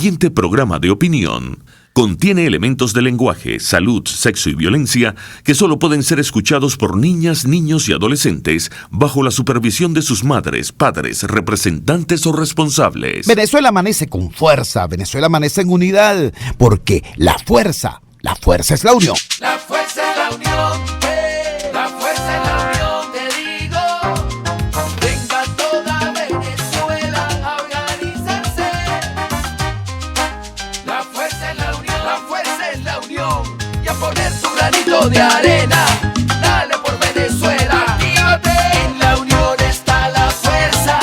siguiente programa de opinión contiene elementos de lenguaje, salud, sexo y violencia que solo pueden ser escuchados por niñas, niños y adolescentes bajo la supervisión de sus madres, padres, representantes o responsables. Venezuela amanece con fuerza, Venezuela amanece en unidad, porque la fuerza es la unión. La fuerza es la unión, la fuerza es la unión, te digo. Venga toda Venezuela a organizarse. La fuerza es la unión, la fuerza es la unión. Y a poner tu granito de arena, dale por Venezuela. Actívate, en la unión está la fuerza.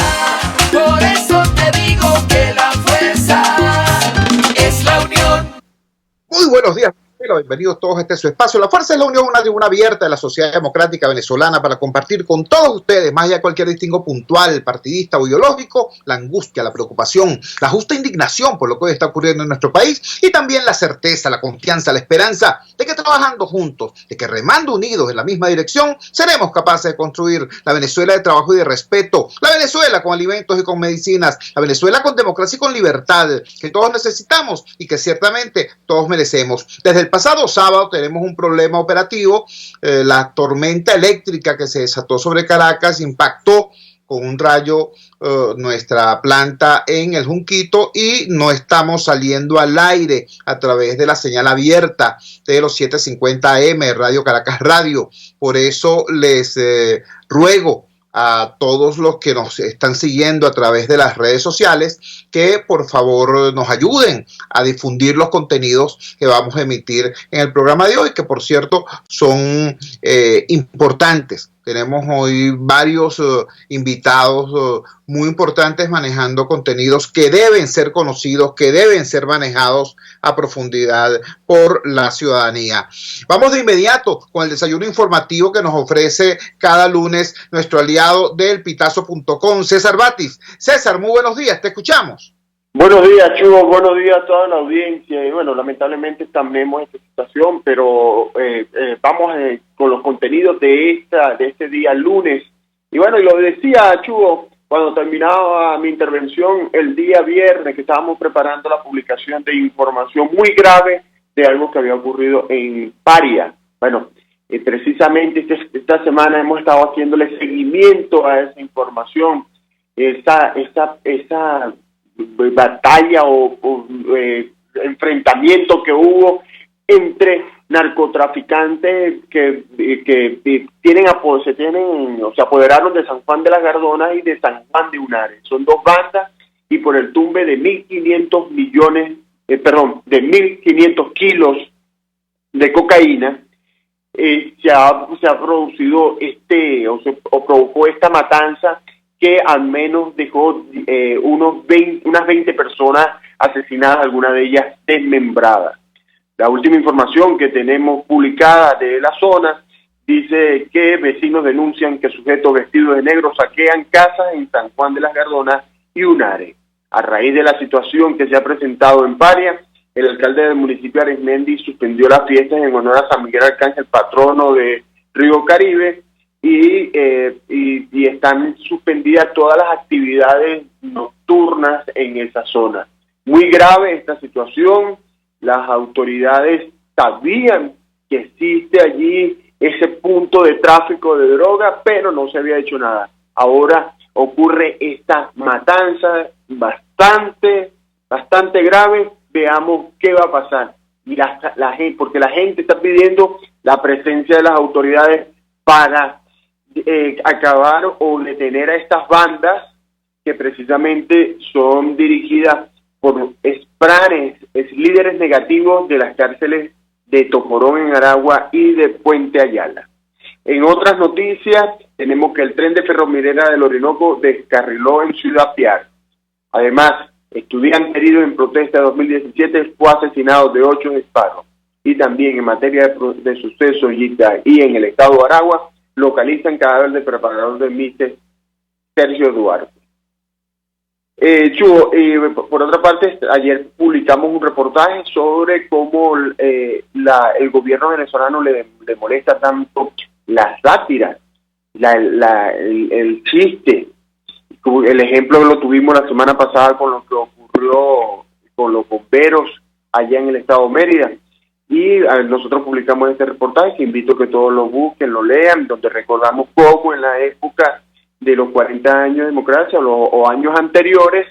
Por eso te digo que la fuerza es la unión. Muy buenos días. Bienvenidos todos a este su espacio. La Fuerza es la Unión, una tribuna abierta de la sociedad democrática venezolana para compartir con todos ustedes, más allá de cualquier distingo puntual, partidista o ideológico, la angustia, la preocupación, la justa indignación por lo que hoy está ocurriendo en nuestro país y también la certeza, la confianza, la esperanza de que trabajando juntos, de que remando unidos en la misma dirección, seremos capaces de construir la Venezuela de trabajo y de respeto, la Venezuela con alimentos y con medicinas, la Venezuela con democracia y con libertad, que todos necesitamos y que ciertamente todos merecemos. Desde el pasado sábado tenemos un problema operativo. La tormenta eléctrica que se desató sobre Caracas impactó con un rayo nuestra planta en el Junquito y no estamos saliendo al aire a través de la señal abierta de los 750 AM Radio Caracas Radio. Por eso les ruego a todos los que nos están siguiendo a través de las redes sociales que por favor nos ayuden a difundir los contenidos que vamos a emitir en el programa de hoy, que por cierto son importantes. Tenemos hoy varios invitados muy importantes manejando contenidos que deben ser conocidos, que deben ser manejados a profundidad por la ciudadanía. Vamos de inmediato con el desayuno informativo que nos ofrece cada lunes nuestro aliado del Pitazo.com, César Batis. César, muy buenos días, te escuchamos. Buenos días, Chugo, buenos días a toda la audiencia. Y bueno, lamentablemente también esta situación, pero vamos con los contenidos de este día lunes. Y bueno, y lo decía Chugo cuando terminaba mi intervención el día viernes, que estábamos preparando la publicación de información muy grave de algo que había ocurrido en Paria. Bueno, precisamente esta semana hemos estado haciéndole seguimiento a esa información, esa batalla o enfrentamiento que hubo entre narcotraficantes que se apoderaron de San Juan de las Gardonas y de San Juan de Unares. Son dos bandas y por el tumbe de 1.500 kilos de cocaína se ha producido provocó esta matanza que al menos dejó unas 20 personas asesinadas, algunas de ellas desmembradas. La última información que tenemos publicada de la zona dice que vecinos denuncian que sujetos vestidos de negro saquean casas en San Juan de las Gardonas y Unares. A raíz de la situación que se ha presentado en Paria, el alcalde del municipio Arismendi suspendió las fiestas en honor a San Miguel Arcángel, patrono de Río Caribe, y están suspendidas todas las actividades nocturnas en esa zona. Muy grave esta situación. Las autoridades sabían que existe allí ese punto de tráfico de droga, pero no se había hecho nada. Ahora ocurre esta matanza bastante grave. Veamos qué va a pasar. Y porque la gente está pidiendo la presencia de las autoridades para acabar o detener a estas bandas que precisamente son dirigidas por líderes negativos de las cárceles de Tocorón en Aragua y de Puente Ayala. En otras noticias, tenemos que el tren de Ferrominera del Orinoco descarriló en Ciudad Piar. Además, estudiante herido en protesta de 2017 fue asesinado de 8 disparos. Y también en materia de sucesos y en el estado de Aragua, localizan cadáver del preparador de mises Sergio Duarte. Por otra parte, ayer publicamos un reportaje sobre cómo el gobierno venezolano le molesta tanto la sátira, el chiste. El ejemplo lo tuvimos la semana pasada con lo que ocurrió con los bomberos allá en el estado de Mérida. Y nosotros publicamos este reportaje, que invito a que todos lo busquen, lo lean, donde recordamos cómo en la época de los 40 años de democracia o años anteriores,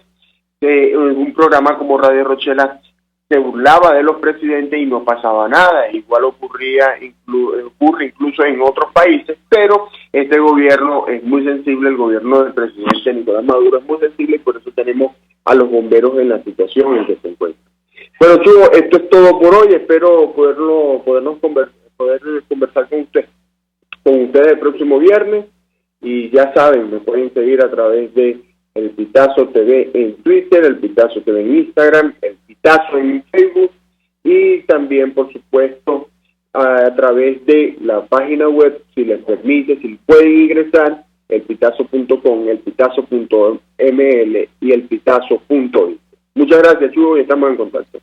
un programa como Radio Rochela se burlaba de los presidentes y no pasaba nada. Igual ocurre incluso en otros países, pero este gobierno es muy sensible, el gobierno del presidente Nicolás Maduro es muy sensible, y por eso tenemos a los bomberos en la situación en que se encuentran. Bueno, Chugo, esto es todo por hoy. Espero poder conversar con ustedes el próximo viernes. Y ya saben, me pueden seguir a través de El Pitazo TV en Twitter, El Pitazo TV en Instagram, El Pitazo en Facebook, y también, por supuesto, a través de la página web, si les permite, si pueden ingresar, elpitazo.com, elpitazo.ml y elpitazo.it. Muchas gracias, Chugo, y estamos en contacto.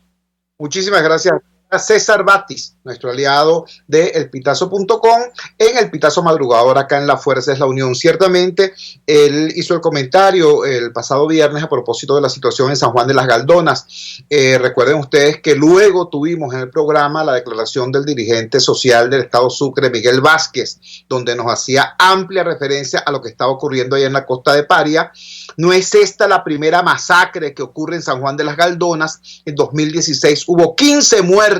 Muchísimas gracias a César Batis, nuestro aliado de elpitazo.com, en El Pitazo Madrugador acá en La Fuerza es la Unión. Ciertamente, él hizo el comentario el pasado viernes a propósito de la situación en San Juan de las Galdonas. Recuerden ustedes que luego tuvimos en el programa la declaración del dirigente social del estado Sucre, Miguel Vázquez, donde nos hacía amplia referencia a lo que estaba ocurriendo allá en la costa de Paria. No es esta la primera masacre que ocurre en San Juan de las Galdonas. En 2016 hubo 15 muertos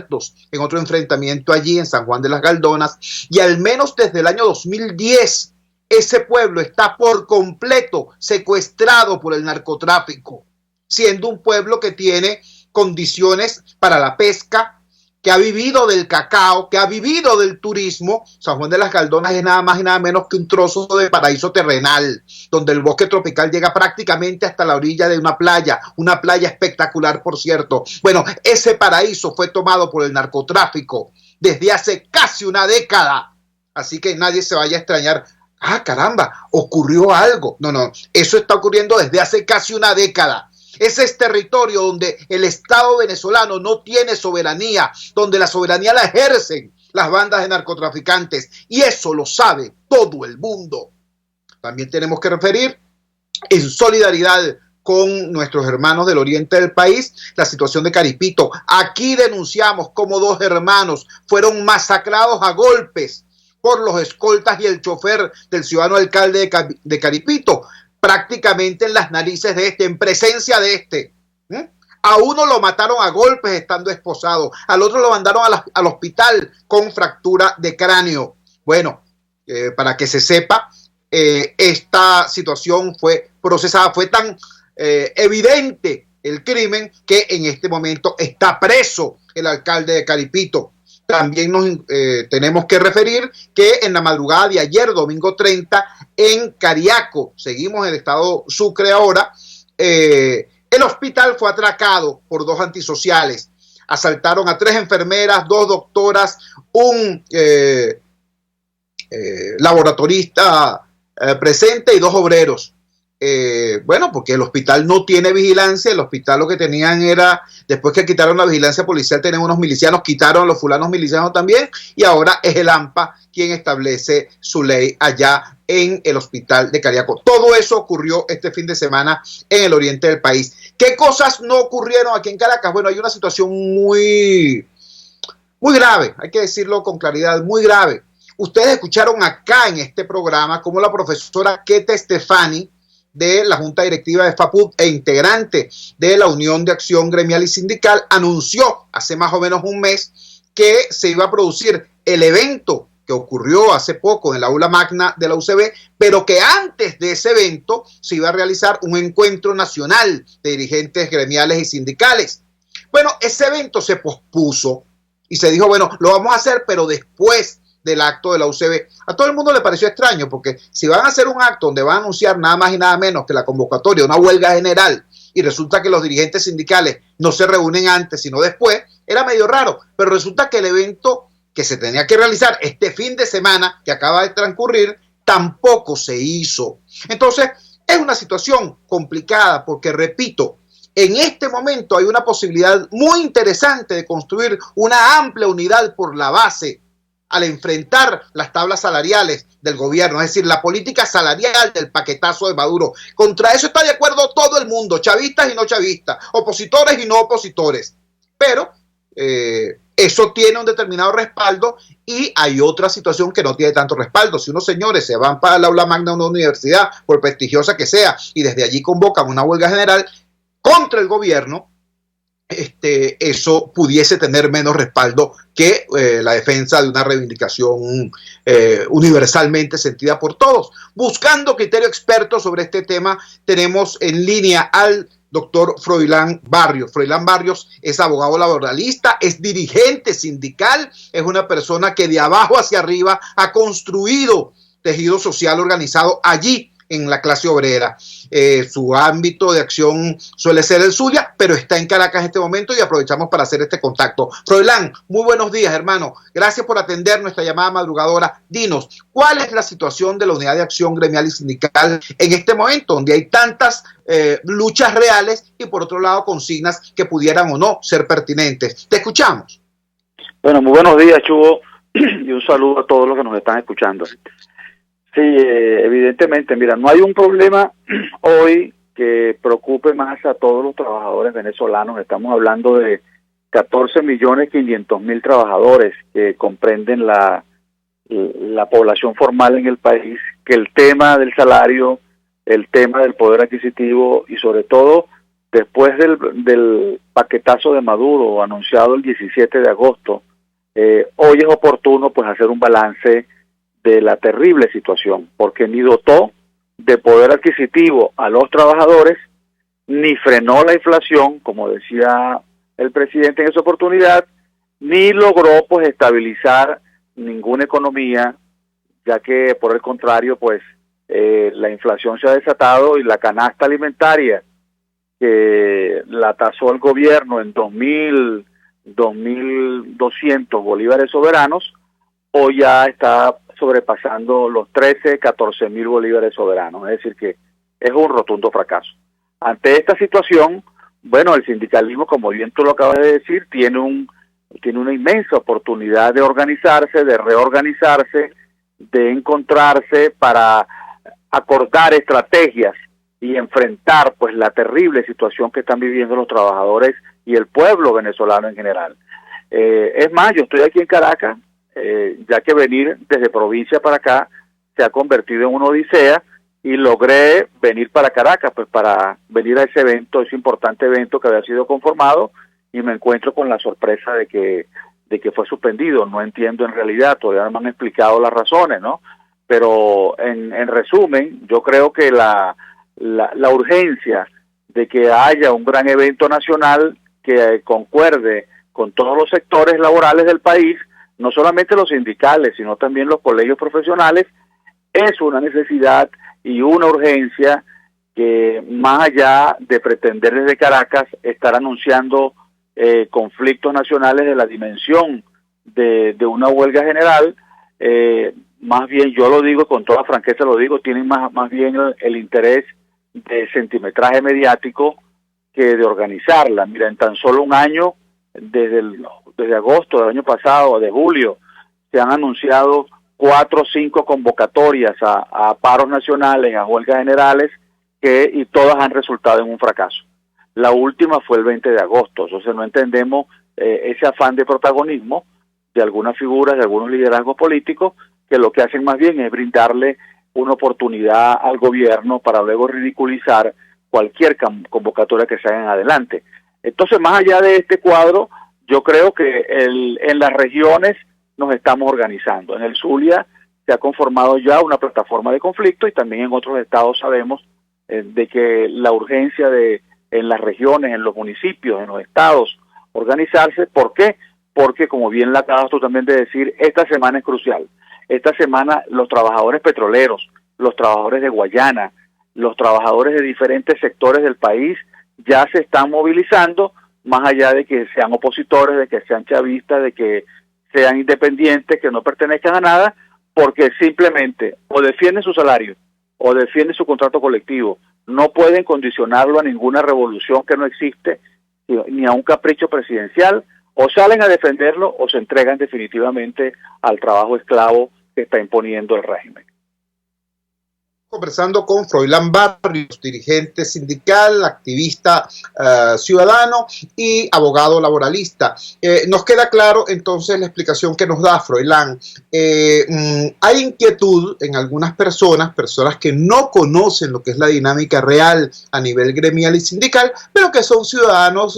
en otro enfrentamiento allí en San Juan de las Galdonas, y al menos desde el año 2010 ese pueblo está por completo secuestrado por el narcotráfico, siendo un pueblo que tiene condiciones para la pesca, que ha vivido del cacao, que ha vivido del turismo. San Juan de las Galdonas es nada más y nada menos que un trozo de paraíso terrenal, donde el bosque tropical llega prácticamente hasta la orilla de una playa espectacular, por cierto. Bueno, ese paraíso fue tomado por el narcotráfico desde hace casi una década, así que nadie se vaya a extrañar. Ah, caramba, ocurrió algo. No, eso está ocurriendo desde hace casi una década. Ese es territorio donde el Estado venezolano no tiene soberanía, donde la soberanía la ejercen las bandas de narcotraficantes, y eso lo sabe todo el mundo. También tenemos que referir, en solidaridad con nuestros hermanos del oriente del país, la situación de Caripito. Aquí denunciamos cómo 2 hermanos fueron masacrados a golpes por los escoltas y el chofer del ciudadano alcalde de Caripito, prácticamente en las narices de en presencia de A uno lo mataron a golpes estando esposado, al otro lo mandaron al hospital con fractura de cráneo. Bueno, para que se sepa, esta situación fue procesada, fue tan evidente el crimen que en este momento está preso el alcalde de Caripito. También nos tenemos que referir que en la madrugada de ayer, domingo 30, en Cariaco, seguimos en el estado Sucre ahora, el hospital fue atracado por 2 antisociales. Asaltaron a 3 enfermeras, 2 doctoras, un laboratorista presente y 2 obreros. Bueno, porque el hospital no tiene vigilancia. El hospital lo que tenían era, después que quitaron la vigilancia policial, tenían unos milicianos, quitaron a los fulanos milicianos también, y ahora es el AMPA quien establece su ley allá en el hospital de Cariaco. Todo eso ocurrió este fin de semana en el oriente del país. ¿Qué cosas no ocurrieron aquí en Caracas? Bueno, hay una situación muy grave, hay que decirlo con claridad, muy grave. Ustedes escucharon acá en este programa cómo la profesora Keta Stefani, de la Junta Directiva de FAPUD e integrante de la Unión de Acción Gremial y Sindical, anunció hace más o menos un mes que se iba a producir el evento que ocurrió hace poco en la aula magna de la UCB, pero que antes de ese evento se iba a realizar un encuentro nacional de dirigentes gremiales y sindicales. Bueno, ese evento se pospuso y se dijo, bueno, lo vamos a hacer, pero después del acto de la UCB. A todo el mundo le pareció extraño, porque si van a hacer un acto donde van a anunciar nada más y nada menos que la convocatoria de una huelga general, y resulta que los dirigentes sindicales no se reúnen antes sino después, era medio raro. Pero resulta que el evento que se tenía que realizar este fin de semana que acaba de transcurrir tampoco se hizo. Entonces es una situación complicada, porque repito, en este momento hay una posibilidad muy interesante de construir una amplia unidad por la base al enfrentar las tablas salariales del gobierno, es decir, la política salarial del paquetazo de Maduro. Contra eso está de acuerdo todo el mundo, chavistas y no chavistas, opositores y no opositores. Pero eso tiene un determinado respaldo y hay otra situación que no tiene tanto respaldo. Si unos señores se van para el aula magna de una universidad, por prestigiosa que sea, y desde allí convocan una huelga general contra el gobierno, eso pudiese tener menos respaldo que la defensa de una reivindicación universalmente sentida por todos. Buscando criterio experto sobre este tema, tenemos en línea al doctor Froilán Barrios. Froilán Barrios es abogado laboralista, es dirigente sindical, es una persona que de abajo hacia arriba ha construido tejido social organizado allí en la clase obrera. Su ámbito de acción suele ser el Zulia, pero está en Caracas en este momento y aprovechamos para hacer este contacto. Froilán, muy buenos días, hermano. Gracias por atender nuestra llamada madrugadora. Dinos, ¿cuál es la situación de la Unidad de Acción Gremial y Sindical en este momento, donde hay tantas luchas reales y por otro lado consignas que pudieran o no ser pertinentes? Te escuchamos. Bueno, muy buenos días, Chugo, y un saludo a todos los que nos están escuchando. Sí, evidentemente, mira, no hay un problema hoy que preocupe más a todos los trabajadores venezolanos. Estamos hablando de 14.500.000 trabajadores que comprenden la población formal en el país, que el tema del salario, el tema del poder adquisitivo y sobre todo después del paquetazo de Maduro anunciado el 17 de agosto, hoy es oportuno pues hacer un balance de la terrible situación, porque ni dotó de poder adquisitivo a los trabajadores, ni frenó la inflación, como decía el presidente en esa oportunidad, ni logró pues estabilizar ninguna economía, ya que por el contrario pues la inflación se ha desatado y la canasta alimentaria que la tasó el gobierno en 2.200 bolívares soberanos, hoy ya está sobrepasando los 14.000 bolívares soberanos, es decir que es un rotundo fracaso. Ante esta situación, bueno, el sindicalismo, como bien tú lo acabas de decir, tiene una inmensa oportunidad de organizarse, de reorganizarse, de encontrarse para acordar estrategias y enfrentar pues la terrible situación que están viviendo los trabajadores y el pueblo venezolano en general. Es más, yo estoy aquí en Caracas, ya que venir desde provincia para acá se ha convertido en una odisea y logré venir para Caracas, pues para venir a ese evento, ese importante evento que había sido conformado, y me encuentro con la sorpresa de que fue suspendido. No entiendo en realidad, todavía no me han explicado las razones, ¿no? Pero en resumen, yo creo que la urgencia de que haya un gran evento nacional que concuerde con todos los sectores laborales del país, no solamente los sindicales, sino también los colegios profesionales, es una necesidad y una urgencia que, más allá de pretender desde Caracas estar anunciando conflictos nacionales de la dimensión de una huelga general, más bien, yo lo digo con toda franqueza, lo digo, tienen más bien el interés de centimetraje mediático que de organizarla. Mira, en tan solo un año, desde agosto del año pasado, de julio, se han anunciado 4 o 5 convocatorias a paros nacionales, a huelgas generales, y todas han resultado en un fracaso. La última fue el 20 de agosto, entonces no entendemos ese afán de protagonismo de algunas figuras, de algunos liderazgos políticos, que lo que hacen más bien es brindarle una oportunidad al gobierno para luego ridiculizar cualquier convocatoria que se haga en adelante. Entonces, más allá de este cuadro, yo creo que en las regiones nos estamos organizando. En el Zulia se ha conformado ya una plataforma de conflicto y también en otros estados sabemos de que la urgencia en las regiones, en los municipios, en los estados, organizarse. ¿Por qué? Porque, como bien la acabas tú también de decir, esta semana es crucial. Esta semana los trabajadores petroleros, los trabajadores de Guayana, los trabajadores de diferentes sectores del país ya se están movilizando, más allá de que sean opositores, de que sean chavistas, de que sean independientes, que no pertenezcan a nada, porque simplemente o defienden su salario o defienden su contrato colectivo. No pueden condicionarlo a ninguna revolución que no existe, ni a un capricho presidencial O salen a defenderlo o se entregan definitivamente al trabajo esclavo que está imponiendo el régimen. Conversando con Froilán Barrios, dirigente sindical, activista ciudadano y abogado laboralista. Nos queda claro entonces la explicación que nos da Froilán. Hay inquietud en algunas personas que no conocen lo que es la dinámica real a nivel gremial y sindical, pero que son ciudadanos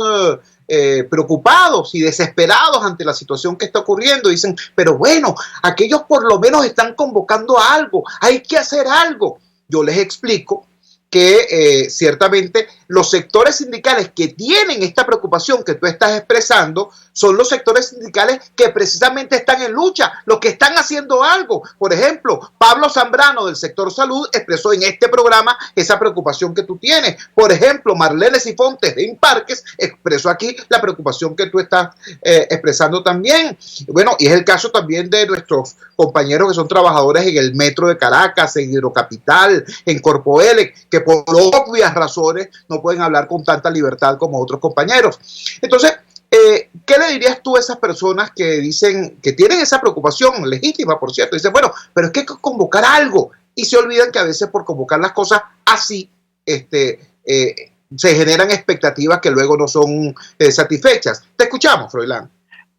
preocupados y desesperados ante la situación que está ocurriendo. Dicen, pero bueno, aquellos por lo menos están convocando a algo, hay que hacer algo. Yo les explico que ciertamente los sectores sindicales que tienen esta preocupación que tú estás expresando son los sectores sindicales que precisamente están en lucha, los que están haciendo algo. Por ejemplo, Pablo Zambrano del sector salud expresó en este programa esa preocupación que tú tienes. Por ejemplo, Marlene Sifontes de Imparques expresó aquí la preocupación que tú estás expresando también. Bueno, y es el caso también de nuestros compañeros que son trabajadores en el metro de Caracas, en Hidrocapital, en Corpoelec, que por obvias razones no pueden hablar con tanta libertad como otros compañeros. Entonces, ¿qué le dirías tú a esas personas que dicen, que tienen esa preocupación legítima, por cierto? Dicen, bueno, pero es que hay que convocar algo, y se olvidan que a veces por convocar las cosas así, se generan expectativas que luego no son satisfechas. Te escuchamos, Froilán.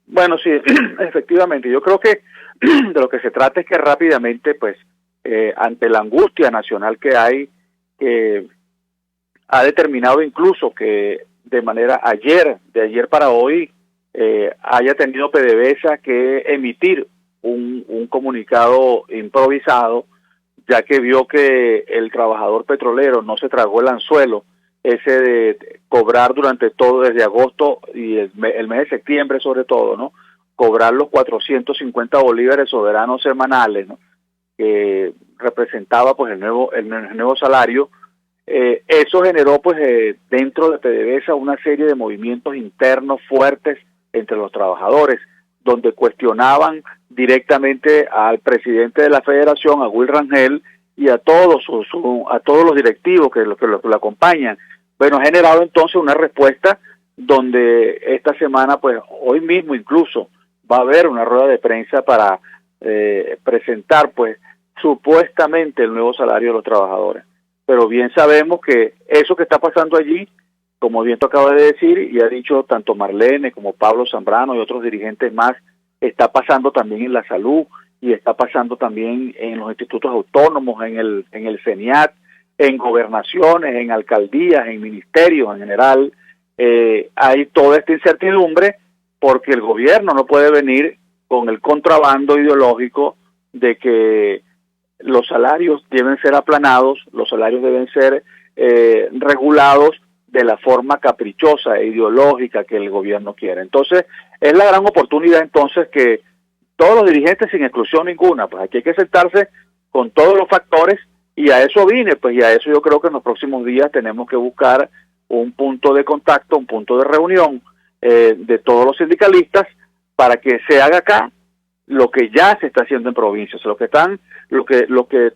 Bueno, sí, efectivamente. Yo creo que de lo que se trata es que rápidamente, pues, ante la angustia nacional que hay, que ha determinado incluso que de manera de ayer para hoy, haya tenido PDVSA que emitir un comunicado improvisado, ya que vio que el trabajador petrolero no se tragó el anzuelo, ese de cobrar durante todo, desde agosto y el mes de septiembre sobre todo, ¿no? Cobrar los 450 bolívares soberanos semanales, ¿no? Que representaba pues el nuevo salario. Eso generó pues dentro de PDVSA una serie de movimientos internos fuertes entre los trabajadores, donde cuestionaban directamente al presidente de la federación, a Will Rangel, y a todos los directivos que lo acompañan. Bueno, ha generado entonces una respuesta donde esta semana, pues hoy mismo incluso, va a haber una rueda de prensa para presentar pues supuestamente el nuevo salario de los trabajadores. Pero bien sabemos que eso que está pasando allí, como bien tú acabas de decir, y ha dicho tanto Marlene como Pablo Zambrano y otros dirigentes más, está pasando también en la salud y está pasando también en los institutos autónomos, en el CENIAT, en gobernaciones, en alcaldías, en ministerios en general. Hay toda esta incertidumbre porque el gobierno no puede venir con el contrabando ideológico de que los salarios deben ser aplanados, los salarios deben ser regulados de la forma caprichosa e ideológica que el gobierno quiere. Entonces, es la gran oportunidad entonces que todos los dirigentes, sin exclusión ninguna, pues aquí hay que sentarse con todos los factores, y a eso vine, pues, y a eso yo creo que en los próximos días tenemos que buscar un punto de contacto, un punto de reunión de todos los sindicalistas para que se haga acá lo que ya se está haciendo en provincias, lo que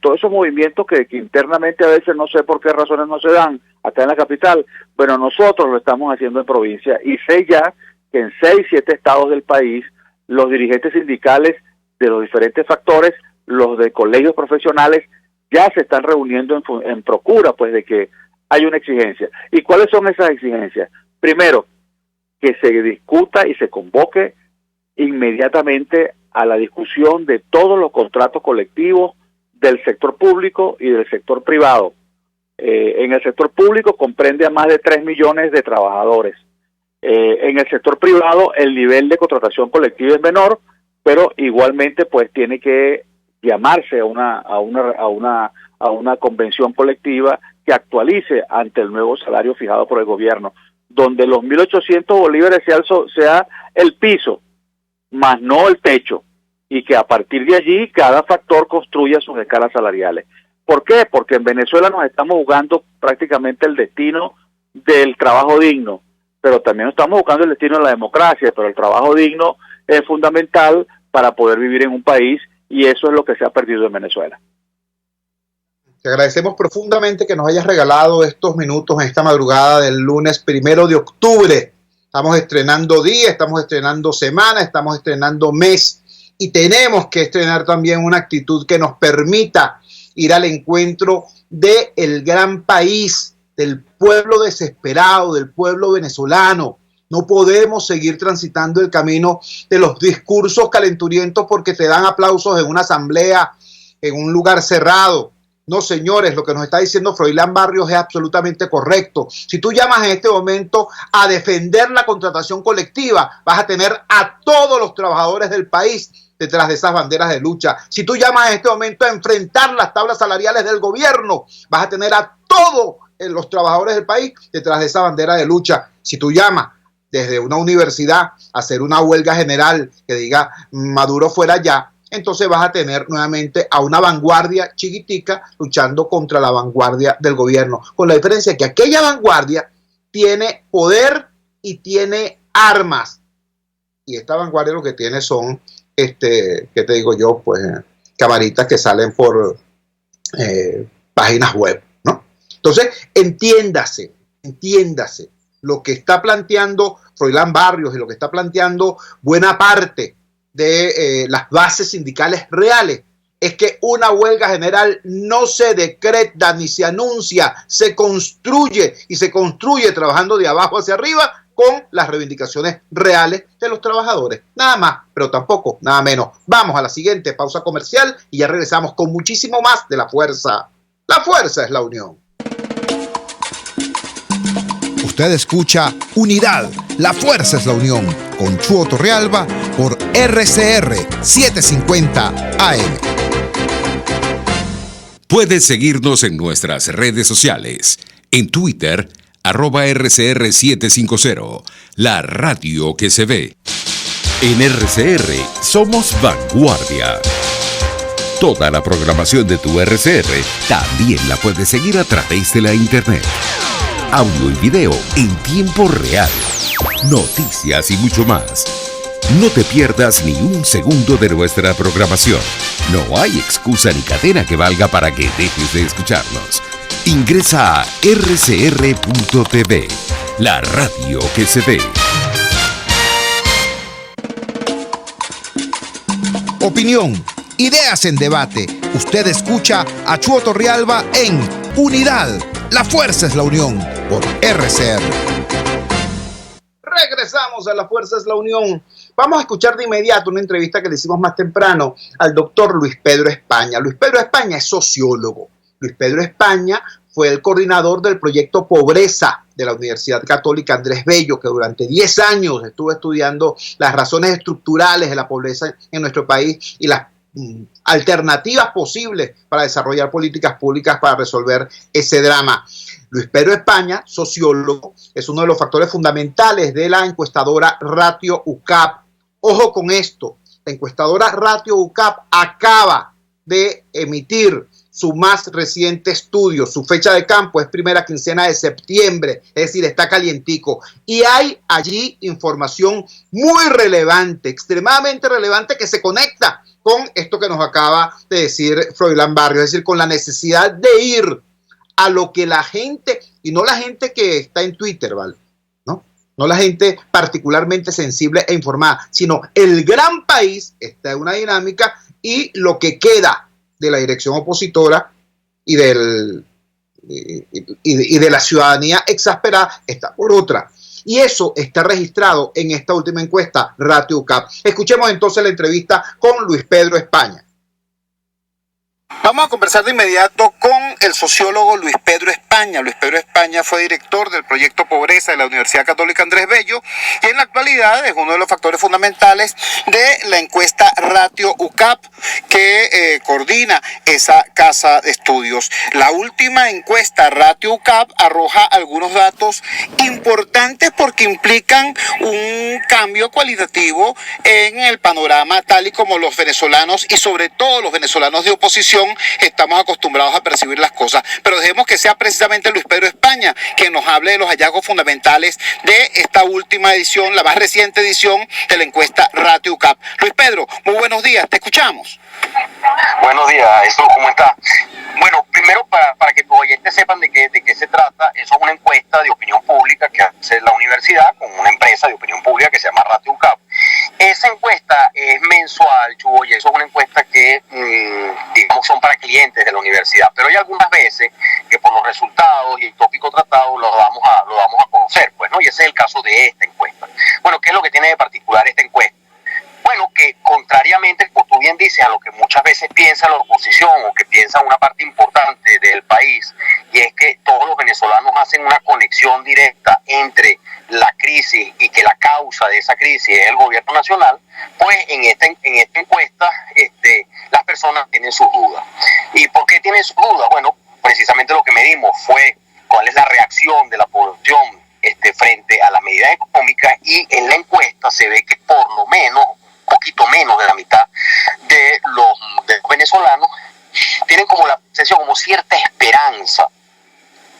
todos esos movimientos que internamente a veces no sé por qué razones no se dan acá en la capital, pero nosotros lo estamos haciendo en provincia, y sé ya que en 6, 7 estados del país los dirigentes sindicales de los diferentes factores, los de colegios profesionales, ya se están reuniendo en procura pues de que hay una exigencia. ¿Y cuáles son esas exigencias? Primero, que se discuta y se convoque inmediatamente a la discusión de todos los contratos colectivos del sector público y del sector privado. En el sector público comprende a más de 3 millones de trabajadores. En el sector privado el nivel de contratación colectiva es menor, pero igualmente pues tiene que llamarse a una convención colectiva que actualice ante el nuevo salario fijado por el gobierno, donde los 1.800 bolívares sea el piso, más no el techo, y que a partir de allí cada factor construya sus escalas salariales. ¿Por qué? Porque en Venezuela nos estamos jugando prácticamente el destino del trabajo digno, pero también estamos buscando el destino de la democracia, pero el trabajo digno es fundamental para poder vivir en un país, y eso es lo que se ha perdido en Venezuela. Te agradecemos profundamente que nos hayas regalado estos minutos en esta madrugada del lunes 1 de octubre. Estamos estrenando día, estamos estrenando semana, estamos estrenando mes y tenemos que estrenar también una actitud que nos permita ir al encuentro del gran país, del pueblo desesperado, del pueblo venezolano. No podemos seguir transitando el camino de los discursos calenturientos porque te dan aplausos en una asamblea, en un lugar cerrado. No, señores, lo que nos está diciendo Froilán Barrios es absolutamente correcto. Si tú llamas en este momento a defender la contratación colectiva, vas a tener a todos los trabajadores del país detrás de esas banderas de lucha. Si tú llamas en este momento a enfrentar las tablas salariales del gobierno, vas a tener a todos los trabajadores del país detrás de esa bandera de lucha. Si tú llamas desde una universidad a hacer una huelga general que diga Maduro fuera ya, entonces vas a tener nuevamente a una vanguardia chiquitica luchando contra la vanguardia del gobierno, con la diferencia que aquella vanguardia tiene poder y tiene armas, y esta vanguardia lo que tiene son, ¿qué te digo yo? Pues camaritas que salen por páginas web, ¿no? Entonces, entiéndase lo que está planteando Froilán Barrios y lo que está planteando buena parte de las bases sindicales reales, es que una huelga general no se decreta ni se anuncia, se construye y se construye trabajando de abajo hacia arriba con las reivindicaciones reales de los trabajadores. Nada más, pero tampoco nada menos. Vamos a la siguiente pausa comercial y ya regresamos con muchísimo más de La Fuerza. La fuerza es la unión. Usted escucha Unidad, la fuerza es la unión, con Chuo Torrealba por RCR 750 AM. Puedes seguirnos en nuestras redes sociales. En Twitter, @RCR750, la radio que se ve. En RCR somos vanguardia. Toda la programación de tu RCR también la puedes seguir a través de la internet. Audio y video en tiempo real, noticias y mucho más. No te pierdas ni un segundo de nuestra programación. No hay excusa ni cadena que valga para que dejes de escucharnos. Ingresa a rcr.tv, la radio que se ve. Opinión, ideas en debate. Usted escucha a Chuo Torrealba en Unidad, la fuerza es la unión, por RCR. Regresamos a La Fuerza es la Unión. Vamos a escuchar de inmediato una entrevista que le hicimos más temprano al doctor Luis Pedro España. Luis Pedro España es sociólogo. Luis Pedro España fue el coordinador del proyecto Pobreza de la Universidad Católica Andrés Bello, que durante 10 años estuvo estudiando las razones estructurales de la pobreza en nuestro país y las alternativas posibles para desarrollar políticas públicas para resolver ese drama. Luis Pedro España, sociólogo, es uno de los factores fundamentales de la encuestadora Ratio UCAP. Ojo con esto, la encuestadora Ratio UCAP acaba de emitir su más reciente estudio. Su fecha de campo es primera quincena de septiembre, es decir, está calientico. Y hay allí información muy relevante, extremadamente relevante, que se conecta con esto que nos acaba de decir Froilán Barrios, es decir, con la necesidad de ir a lo que la gente, y no la gente que está en Twitter, ¿vale? No la gente particularmente sensible e informada, sino el gran país está en una dinámica y lo que queda de la dirección opositora y de la ciudadanía exasperada está por otra. Y eso está registrado en esta última encuesta Ratio UCAP. Escuchemos entonces la entrevista con Luis Pedro España. Vamos a conversar de inmediato con el sociólogo Luis Pedro España. Luis Pedro España fue director del proyecto Pobreza de la Universidad Católica Andrés Bello y en la actualidad es uno de los factores fundamentales de la encuesta Ratio UCAP que coordina esa casa de estudios. La última encuesta Ratio UCAP arroja algunos datos importantes porque implican un cambio cualitativo en el panorama tal y como los venezolanos y sobre todo los venezolanos de oposición televisión estamos acostumbrados a percibir las cosas. Pero dejemos que sea precisamente Luis Pedro España quien nos hable de los hallazgos fundamentales de esta última edición, la más reciente edición de la encuesta Ratio UCAP. Luis Pedro, muy buenos días, te escuchamos. Buenos días, eso, ¿cómo está? Bueno, primero para que los oyentes sepan de qué se trata, eso es una encuesta de opinión pública que hace la universidad con una empresa de opinión pública que se llama Ratio UCAP. Esa encuesta es mensual, Chubo, y eso es una encuesta que, digamos, son para clientes de la universidad, pero hay algunas veces que por los resultados y el tópico tratado lo vamos a conocer, pues, ¿no? Y ese es el caso de esta encuesta. Bueno, ¿qué es lo que tiene de particular esta encuesta? Bueno, que contrariamente, como tú bien dices, a lo que muchas veces piensa la oposición o que piensa una parte importante del país, y es que todos los venezolanos hacen una conexión directa entre la crisis y que la causa de esa crisis es el gobierno nacional, pues en esta encuesta las personas tienen sus dudas. ¿Y por qué tienen sus dudas? Bueno, precisamente lo que medimos fue cuál es la reacción de la población frente a las medidas económicas, y en la encuesta se ve que por lo menos poquito menos de la mitad de los venezolanos tienen como la sensación, como cierta esperanza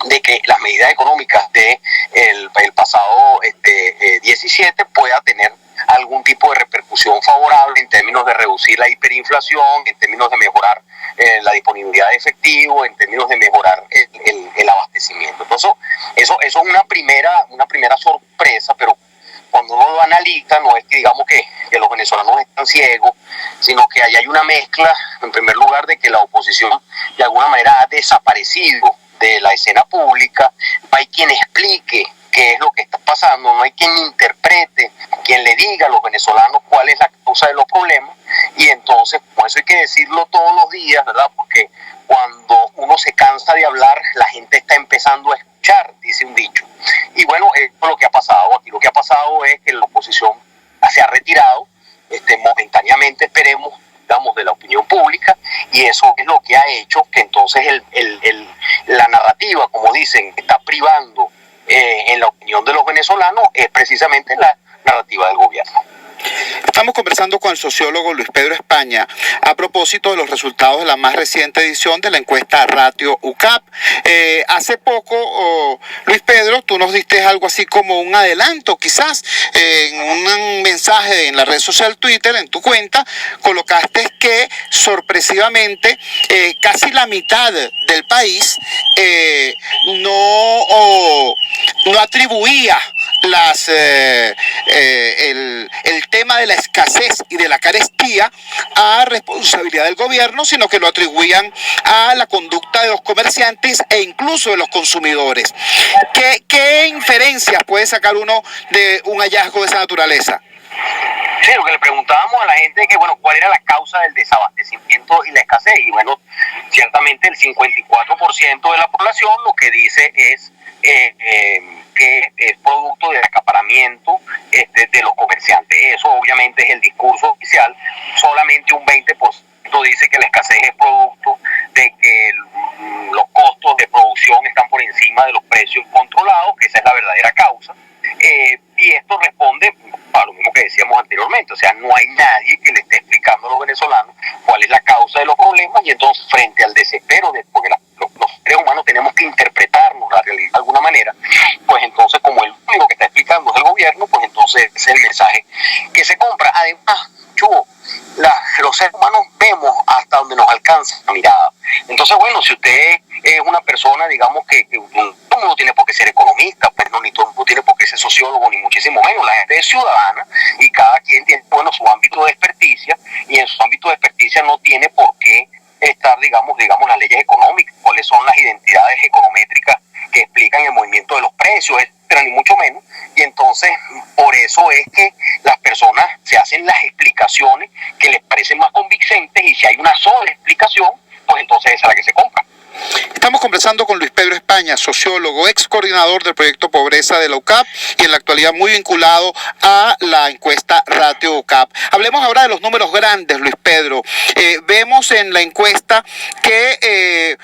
de que las medidas económicas de el pasado 17 pueda tener algún tipo de repercusión favorable en términos de reducir la hiperinflación, en términos de mejorar la disponibilidad de efectivo, en términos de mejorar el abastecimiento. Entonces, eso es una primera sorpresa, pero cuando uno lo analiza, no es que digamos que los venezolanos están ciegos, sino que ahí hay una mezcla, en primer lugar, de que la oposición de alguna manera ha desaparecido de la escena pública. No hay quien explique qué es lo que está pasando, no hay quien interprete, quien le diga a los venezolanos cuál es la causa de los problemas, y entonces, por eso hay que decirlo todos los días, ¿verdad? Porque cuando uno se cansa de hablar, la gente está empezando a escuchar, dice un dicho. Y bueno, esto es lo que ha pasado aquí. Lo que ha pasado es que la oposición se ha retirado, momentáneamente, esperemos, digamos, de la opinión pública, y eso es lo que ha hecho que entonces la narrativa, como dicen, que está privando en la opinión de los venezolanos, es precisamente la narrativa del gobierno. Estamos conversando con el sociólogo Luis Pedro España a propósito de los resultados de la más reciente edición de la encuesta Ratio UCAP. Hace poco, Luis Pedro, tú nos diste algo así como un adelanto, quizás, en un mensaje en la red social Twitter, en tu cuenta, colocaste que sorpresivamente casi la mitad del país no atribuía el tema de la escasez y de la carestía a responsabilidad del gobierno, sino que lo atribuían a la conducta de los comerciantes e incluso de los consumidores. ¿Qué inferencias puede sacar uno de un hallazgo de esa naturaleza? Sí, lo que le preguntábamos a la gente es que, bueno, ¿cuál era la causa del desabastecimiento y la escasez? Y bueno, ciertamente el 54% de la población lo que dice es que es producto del acaparamiento de los comerciantes. Eso obviamente es el discurso oficial. Solamente un 20% dice que la escasez es producto de que los costos de producción están por encima de los precios controlados, que esa es la verdadera causa. Y esto responde a lo mismo que decíamos anteriormente, o sea, no hay nadie que le esté explicando a los venezolanos cuál es la causa de los problemas, y entonces frente al desespero, porque los seres humanos tenemos que interpretarnos la realidad de alguna manera, pues entonces como el único que está explicando es el gobierno, pues entonces ese es el mensaje que se compra. Además, Chubo, los seres humanos vemos hasta donde nos alcanza la mirada. Entonces, bueno, si usted es una persona, digamos, que todo mundo tiene por qué ser economista, pues no, ni todo mundo tiene por qué ser sociólogo, ni muchísimo menos. La gente es ciudadana y cada quien tiene, bueno, su ámbito de experticia, y en su ámbito de experticia no tiene por qué estar, digamos, las leyes económicas, cuáles son las identidades econométricas que explican el movimiento de los precios, etcétera, ni mucho menos. Y entonces, por eso es que las personas se hacen las explicaciones que les parecen más convincentes, y si hay una sola explicación, pues entonces esa es la que se compra. Estamos conversando con Luis Pedro España, sociólogo, ex coordinador del proyecto Pobreza de la UCAP y en la actualidad muy vinculado a la encuesta Ratio UCAP. Hablemos ahora de los números grandes, Luis Pedro. Vemos en la encuesta que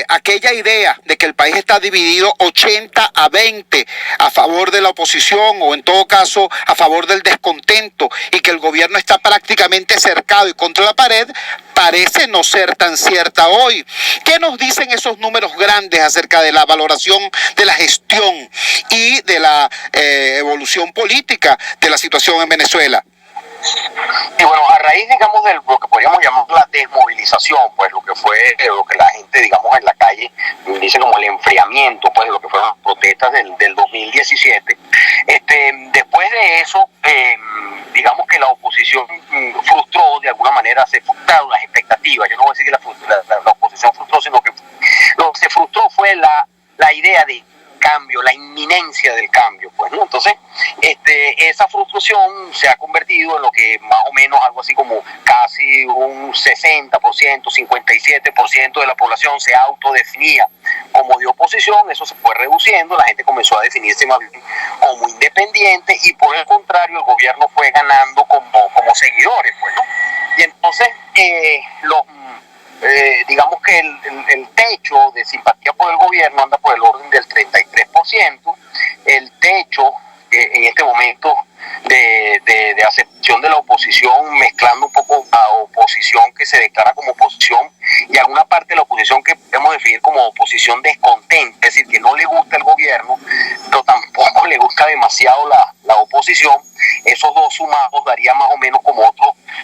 aquella idea de que el país está dividido 80-20 a favor de la oposición, o en todo caso a favor del descontento, y que el gobierno está prácticamente cercado y contra la pared, parece no ser tan cierta hoy. ¿Qué nos dicen esos números grandes acerca de la valoración de la gestión y de la evolución política de la situación en Venezuela? Y bueno, a raíz, digamos, de lo que podríamos llamar la desmovilización, pues lo que fue, lo que la gente, digamos, en la calle dice como el enfriamiento, pues de lo que fueron las protestas del 2017, después de eso, digamos que la oposición frustró, de alguna manera se frustraron las expectativas. Yo no voy a decir que la oposición frustró, sino que lo que se frustró fue la idea de cambio, la inminencia del cambio, pues, ¿no? Entonces, esa frustración se ha convertido en lo que más o menos algo así como casi un 60%, 57% de la población se autodefinía como de oposición. Eso se fue reduciendo, la gente comenzó a definirse más bien como independiente, y por el contrario el gobierno fue ganando como seguidores, pues, ¿no? Y entonces digamos que el techo de simpatía por el gobierno anda por el orden del 33%, el techo en este momento de aceptación de la oposición, mezclando un poco la oposición que se declara como oposición y alguna parte de la oposición que podemos definir como oposición descontenta, es decir, que no le gusta el gobierno, pero tampoco le gusta demasiado la oposición. Esos dos sumados daría más o menos como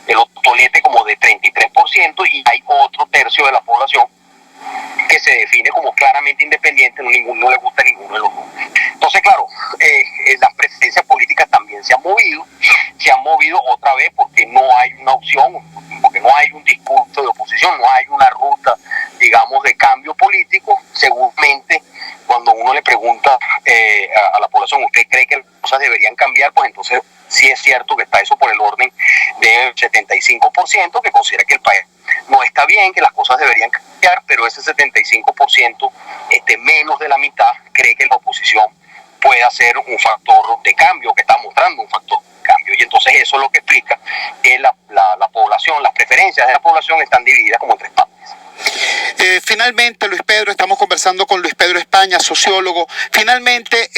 el otro tolete como de 33%, y hay otro tercio de la población que se define como claramente independiente, no le gusta ninguno de los dos. Entonces, claro, las preferencias políticas también se han movido otra vez porque no hay una opción, porque no hay un discurso de oposición, no hay una ruta, digamos, de cambio político. Seguramente, cuando uno le pregunta a la población, ¿usted cree que las cosas deberían cambiar? Pues entonces sí es cierto que está eso por el orden del 75%, que considera que el país no está bien, que las cosas deberían cambiar, pero ese 75%, menos de la mitad, cree que la oposición puede ser un factor de cambio, que está mostrando un factor de cambio. Y entonces eso es lo que explica que la población, las preferencias de la población están divididas como en tres partes. Finalmente, Luis Pedro, estamos conversando con Luis Pedro España, sociólogo. Finalmente,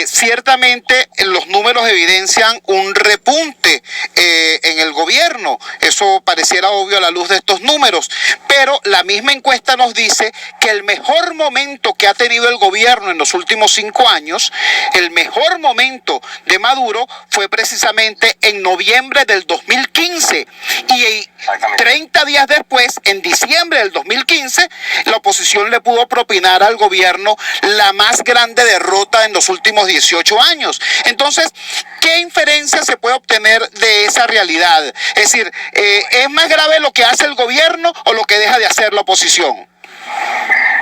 ciertamente los números evidencian un repunte en el gobierno. Eso pareciera obvio a la luz de estos números, pero la misma encuesta nos dice que el mejor momento que ha tenido el gobierno en los últimos 5 años, el mejor momento de Maduro fue precisamente en noviembre del 2015, y 30 días después, en diciembre del 2015, la oposición le pudo propinar al gobierno la más grande derrota en los últimos 18 años. Entonces, ¿qué inferencia se puede obtener de esa realidad? Es decir, ¿es más grave lo que hace el gobierno o lo que deja de hacer la oposición?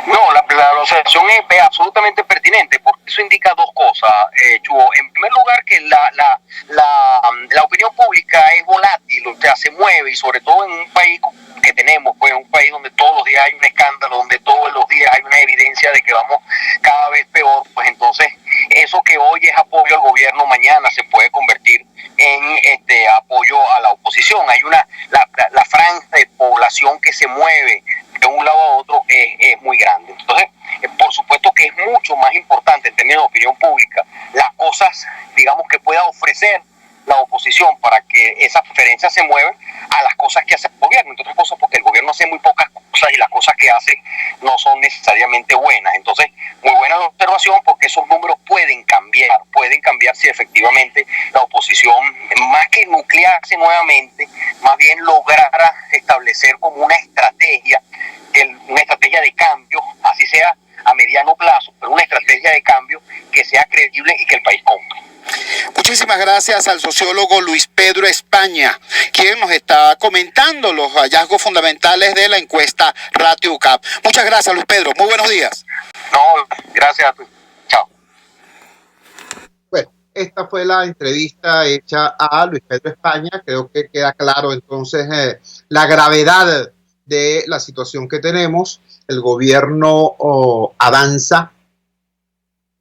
No, la observación es absolutamente pertinente, porque eso indica dos cosas, Chugo. En primer lugar, que la opinión pública es volátil, o sea, se mueve, y sobre todo en un país que tenemos, pues un país donde todos los días hay un escándalo, donde todos los días hay una evidencia de que vamos cada vez peor, pues entonces eso que hoy es apoyo al gobierno, mañana se puede convertir en apoyo a la oposición. Hay la franja de población que se mueve de un lado a otro es muy grande. Entonces, por supuesto que es mucho más importante en términos de opinión pública las cosas, digamos, que pueda ofrecer la oposición para que esas preferencias se muevan, a las cosas que hace el gobierno, entre otras cosas porque el gobierno hace muy pocas cosas y las cosas que hace no son necesariamente buenas. Entonces, muy buena la observación, porque esos números pueden cambiar si efectivamente la oposición, más que nuclearse nuevamente, más bien lograra establecer como una estrategia de cambio, así sea a mediano plazo, pero una estrategia de cambio que sea creíble y que el país compre. Muchísimas gracias al sociólogo Luis Pedro España, quien nos está comentando los hallazgos fundamentales de la encuesta Ratio UCAP. Muchas gracias, Luis Pedro. Muy buenos días. No, gracias. Chao. Bueno, esta fue la entrevista hecha a Luis Pedro España. Creo que queda claro entonces la gravedad de la situación que tenemos. El gobierno avanza,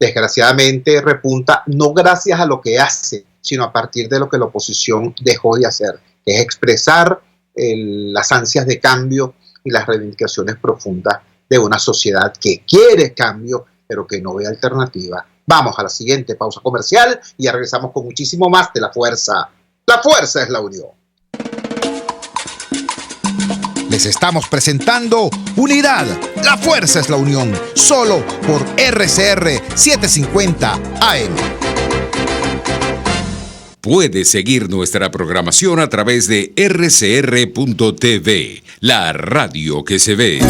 desgraciadamente repunta, no gracias a lo que hace, sino a partir de lo que la oposición dejó de hacer, que es expresar las ansias de cambio y las reivindicaciones profundas de una sociedad que quiere cambio, pero que no ve alternativa. Vamos a la siguiente pausa comercial y ya regresamos con muchísimo más de La Fuerza. La fuerza es la unión. Les estamos presentando Unidad, la fuerza es la unión, solo por RCR 750 AM. Puedes seguir nuestra programación a través de rcr.tv, la radio que se ve.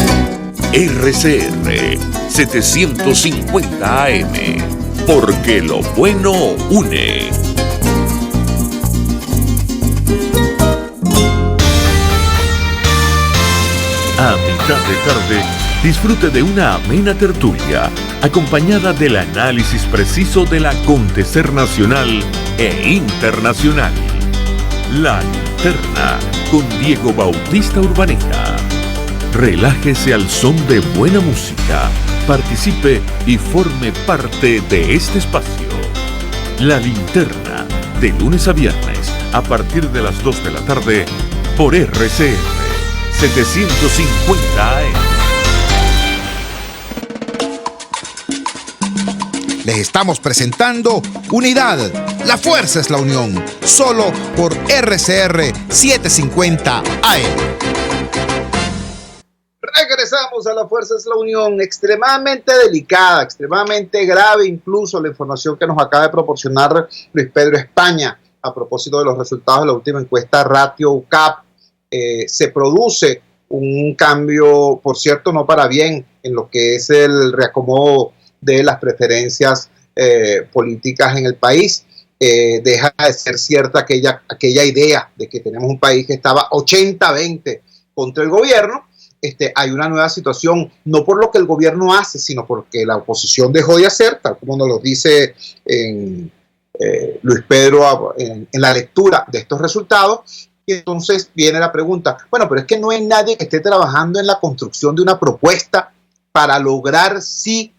RCR 750 AM, porque lo bueno une. A mitad de tarde, disfrute de una amena tertulia, acompañada del análisis preciso del acontecer nacional e internacional. La Linterna, con Diego Bautista Urbaneta. Relájese al son de buena música, participe y forme parte de este espacio. La Linterna, de lunes a viernes, a partir de las 2 de la tarde, por RCR 750 AM. Les estamos presentando Unidad, la fuerza es la unión, solo por RCR 750 AM. Regresamos a La Fuerza es la Unión, extremadamente delicada, extremadamente grave, incluso la información que nos acaba de proporcionar Luis Pedro España a propósito de los resultados de la última encuesta Ratio UCAP. Se produce un cambio, por cierto, no para bien, en lo que es el reacomodo de las preferencias políticas en el país. Deja de ser cierta aquella idea de que tenemos un país que estaba 80-20 contra el gobierno. Hay una nueva situación, no por lo que el gobierno hace, sino porque la oposición dejó de hacer, tal como nos lo dice Luis Pedro en la lectura de estos resultados. Y entonces viene la pregunta, bueno, pero es que no hay nadie que esté trabajando en la construcción de una propuesta para lograr, sí,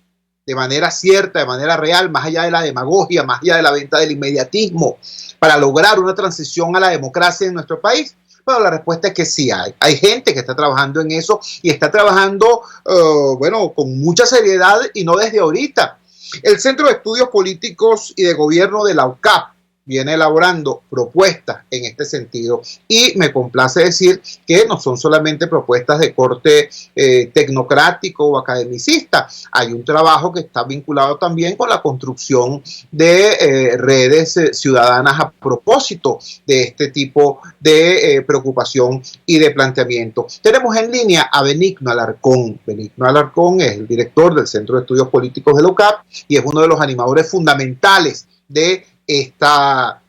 de manera cierta, de manera real, más allá de la demagogia, más allá de la venta del inmediatismo, para lograr una transición a la democracia en nuestro país. Bueno, la respuesta es que sí hay. Hay gente que está trabajando en eso y está trabajando, con mucha seriedad y no desde ahorita. El Centro de Estudios Políticos y de Gobierno de la UCAP viene elaborando propuestas en este sentido y me complace decir que no son solamente propuestas de corte tecnocrático o academicista. Hay un trabajo que está vinculado también con la construcción de redes ciudadanas a propósito de este tipo de preocupación y de planteamiento. Tenemos en línea a Benigno Alarcón. Benigno Alarcón es el director del Centro de Estudios Políticos de la UCAP y es uno de los animadores fundamentales de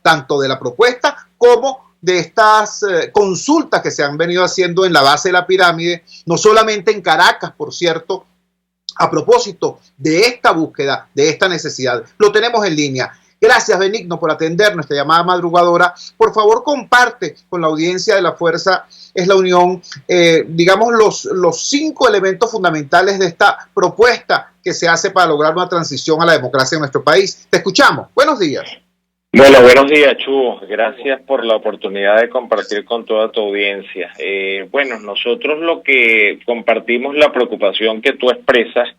tanto de la propuesta como de estas consultas que se han venido haciendo en la base de la pirámide, no solamente en Caracas, por cierto, a propósito de esta búsqueda, de esta necesidad. Lo tenemos en línea. Gracias, Benigno, por atender nuestra llamada madrugadora. Por favor, comparte con la audiencia de La Fuerza es la Unión, digamos, los 5 elementos fundamentales de esta propuesta que se hace para lograr una transición a la democracia en nuestro país. Te escuchamos. Buenos días. Bueno, buenos días, Chu. Gracias por la oportunidad de compartir con toda tu audiencia. Nosotros lo que compartimos la preocupación que tú expresas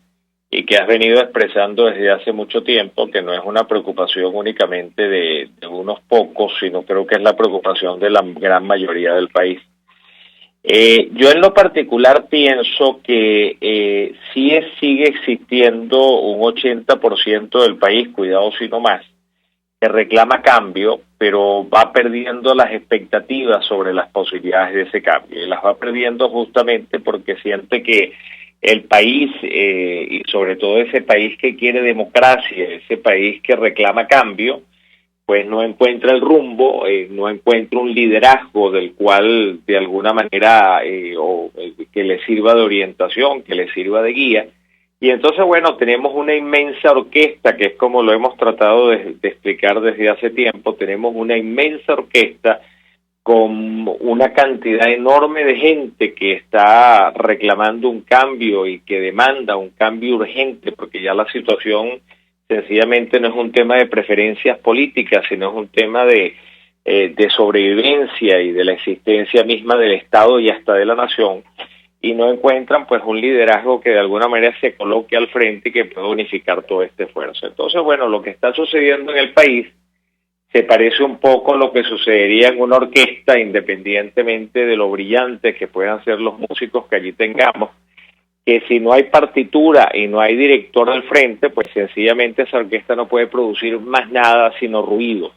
y que has venido expresando desde hace mucho tiempo, que no es una preocupación únicamente de unos pocos, sino creo que es la preocupación de la gran mayoría del país. Yo en lo particular pienso que sigue existiendo un 80% del país, cuidado si no más, que reclama cambio, pero va perdiendo las expectativas sobre las posibilidades de ese cambio. Y las va perdiendo justamente porque siente que el país, y sobre todo ese país que quiere democracia, ese país que reclama cambio, pues no encuentra el rumbo, no encuentra un liderazgo del cual de alguna manera que le sirva de orientación, que le sirva de guía. Y entonces, tenemos una inmensa orquesta, que es como lo hemos tratado de explicar desde hace tiempo. Tenemos una inmensa orquesta con una cantidad enorme de gente que está reclamando un cambio y que demanda un cambio urgente, porque ya la situación sencillamente no es un tema de preferencias políticas, sino es un tema de sobrevivencia y de la existencia misma del Estado y hasta de la nación. Y no encuentran pues un liderazgo que de alguna manera se coloque al frente y que pueda unificar todo este esfuerzo. Entonces, lo que está sucediendo en el país se parece un poco a lo que sucedería en una orquesta, independientemente de lo brillantes que puedan ser los músicos que allí tengamos, que si no hay partitura y no hay director al frente, pues sencillamente esa orquesta no puede producir más nada sino ruido.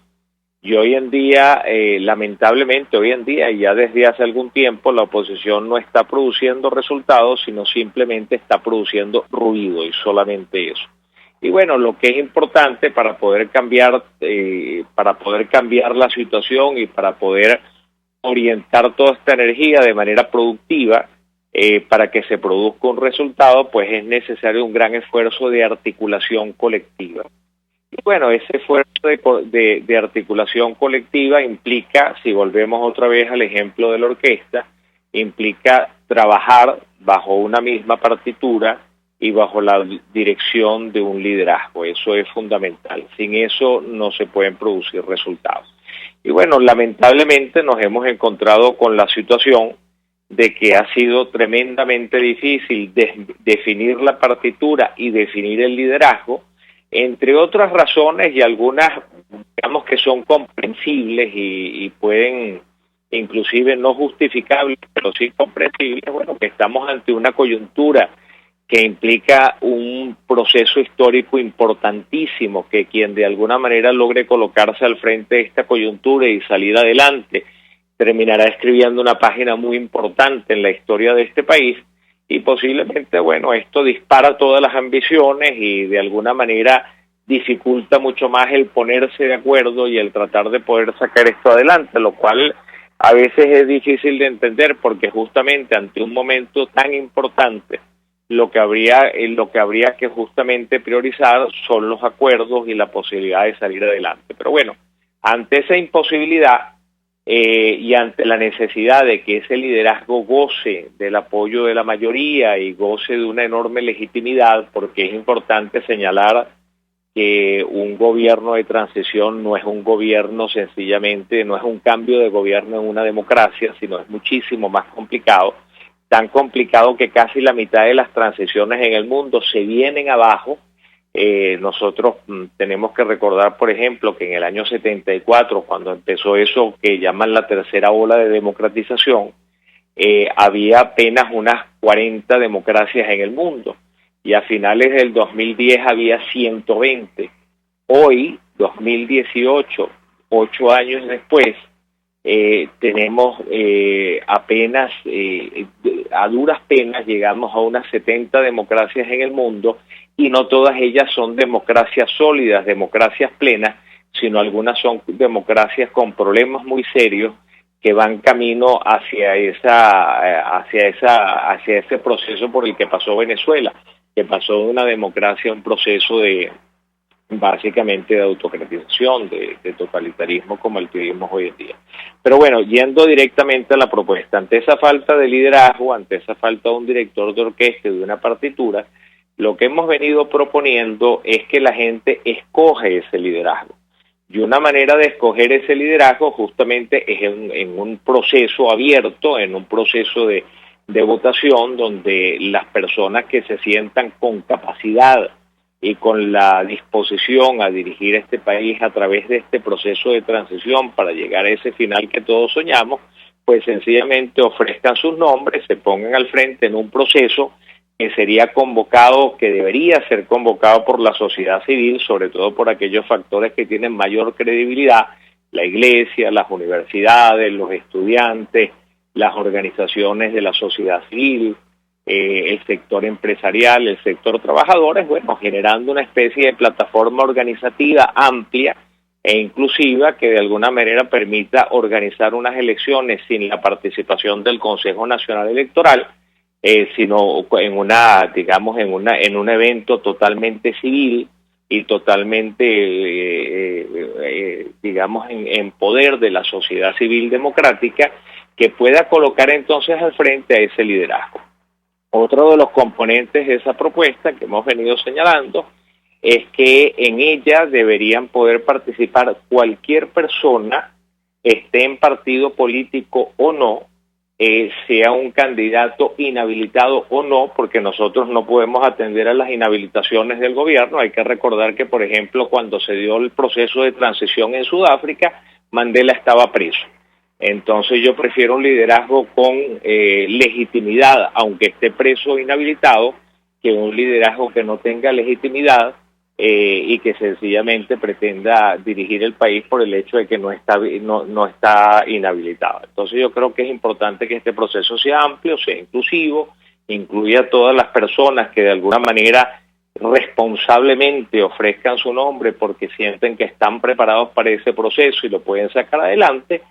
Y hoy en día, lamentablemente hoy en día, y ya desde hace algún tiempo, la oposición no está produciendo resultados, sino simplemente está produciendo ruido y solamente eso. Y bueno, lo que es importante para poder cambiar la situación y para poder orientar toda esta energía de manera productiva, para que se produzca un resultado, pues es necesario un gran esfuerzo de articulación colectiva. Y bueno, ese esfuerzo de articulación colectiva implica, si volvemos otra vez al ejemplo de la orquesta, implica trabajar bajo una misma partitura y bajo la dirección de un liderazgo. Eso es fundamental. Sin eso no se pueden producir resultados. Y bueno, lamentablemente nos hemos encontrado con la situación de que ha sido tremendamente difícil definir la partitura y definir el liderazgo, entre otras razones, y algunas, digamos, que son comprensibles y pueden, inclusive no justificables, pero sí comprensibles. Bueno, que estamos ante una coyuntura que implica un proceso histórico importantísimo, que quien de alguna manera logre colocarse al frente de esta coyuntura y salir adelante, terminará escribiendo una página muy importante en la historia de este país, y posiblemente, bueno, esto dispara todas las ambiciones y de alguna manera dificulta mucho más el ponerse de acuerdo y el tratar de poder sacar esto adelante, lo cual a veces es difícil de entender, porque justamente ante un momento tan importante lo que habría que justamente priorizar son los acuerdos y la posibilidad de salir adelante. Pero bueno, ante esa imposibilidad y ante la necesidad de que ese liderazgo goce del apoyo de la mayoría y goce de una enorme legitimidad, porque es importante señalar que un gobierno de transición no es un gobierno sencillamente, no es un cambio de gobierno en una democracia, sino es muchísimo más complicado, tan complicado que casi la mitad de las transiciones en el mundo se vienen abajo. Nosotros tenemos que recordar, por ejemplo, que en el año 74, cuando empezó eso que llaman la tercera ola de democratización, había apenas unas 40 democracias en el mundo, y a finales del 2010 había 120. Hoy, 2018, 8 años después, tenemos apenas, a duras penas, llegamos a unas 70 democracias en el mundo, y no todas ellas son democracias sólidas, democracias plenas, sino algunas son democracias con problemas muy serios que van camino hacia ese proceso por el que pasó Venezuela, que pasó de una democracia a un proceso de básicamente de autocratización, de totalitarismo como el que vivimos hoy en día. Pero bueno, yendo directamente a la propuesta, ante esa falta de liderazgo, ante esa falta de un director de orquesta y de una partitura, lo que hemos venido proponiendo es que la gente escoge ese liderazgo. Y una manera de escoger ese liderazgo justamente es en un proceso abierto, en un proceso de votación, donde las personas que se sientan con capacidad y con la disposición a dirigir este país a través de este proceso de transición para llegar a ese final que todos soñamos, pues sencillamente ofrezcan sus nombres, se pongan al frente en un proceso que sería convocado, que debería ser convocado por la sociedad civil, sobre todo por aquellos factores que tienen mayor credibilidad, la iglesia, las universidades, los estudiantes, las organizaciones de la sociedad civil, el sector empresarial, el sector trabajadores, bueno, generando una especie de plataforma organizativa amplia e inclusiva que de alguna manera permita organizar unas elecciones sin la participación del Consejo Nacional Electoral, sino en un evento totalmente civil y totalmente, en poder de la sociedad civil democrática, que pueda colocar entonces al frente a ese liderazgo. Otro de los componentes de esa propuesta que hemos venido señalando es que en ella deberían poder participar cualquier persona, esté en partido político o no, sea un candidato inhabilitado o no, porque nosotros no podemos atender a las inhabilitaciones del gobierno. Hay que recordar que, por ejemplo, cuando se dio el proceso de transición en Sudáfrica, Mandela estaba preso. Entonces yo prefiero un liderazgo con legitimidad, aunque esté preso o inhabilitado, que un liderazgo que no tenga legitimidad y que sencillamente pretenda dirigir el país por el hecho de que no está inhabilitado. Entonces yo creo que es importante que este proceso sea amplio, sea inclusivo, incluya a todas las personas que de alguna manera responsablemente ofrezcan su nombre porque sienten que están preparados para ese proceso y lo pueden sacar adelante.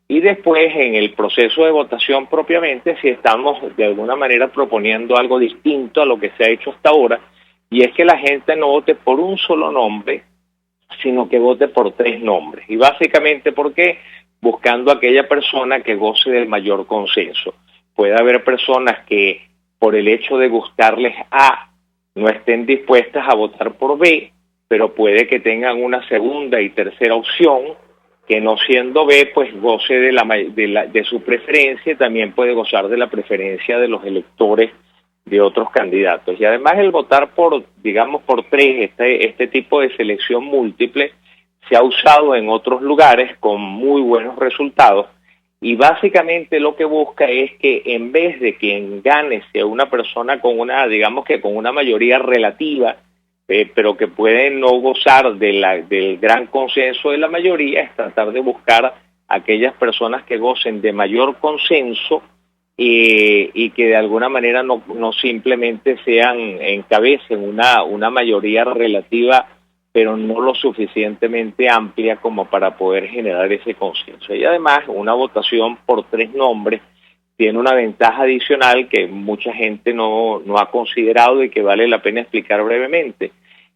Y después, en el proceso de votación propiamente, si estamos de alguna manera proponiendo algo distinto a lo que se ha hecho hasta ahora, y es que la gente no vote por un solo nombre, sino que vote por 3 nombres. Y básicamente, ¿por qué? Buscando aquella persona que goce del mayor consenso. Puede haber personas que, por el hecho de gustarles A, no estén dispuestas a votar por B, pero puede que tengan una segunda y tercera opción, que no siendo B, pues goce de su preferencia y también puede gozar de la preferencia de los electores de otros candidatos. Y además el votar por 3, este tipo de selección múltiple, se ha usado en otros lugares con muy buenos resultados y básicamente lo que busca es que en vez de quien gane sea una persona con una mayoría relativa, pero que puede no gozar del gran consenso de la mayoría, es tratar de buscar aquellas personas que gocen de mayor consenso y que de alguna manera no simplemente encabecen una mayoría relativa, pero no lo suficientemente amplia como para poder generar ese consenso. Y además, una votación por 3 nombres tiene una ventaja adicional que mucha gente no ha considerado y que vale la pena explicar brevemente.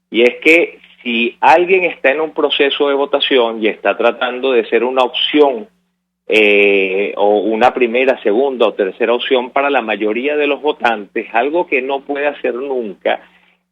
Y es que si alguien está en un proceso de votación y está tratando de ser una opción o una primera, segunda o tercera opción para la mayoría de los votantes, algo que no puede hacer nunca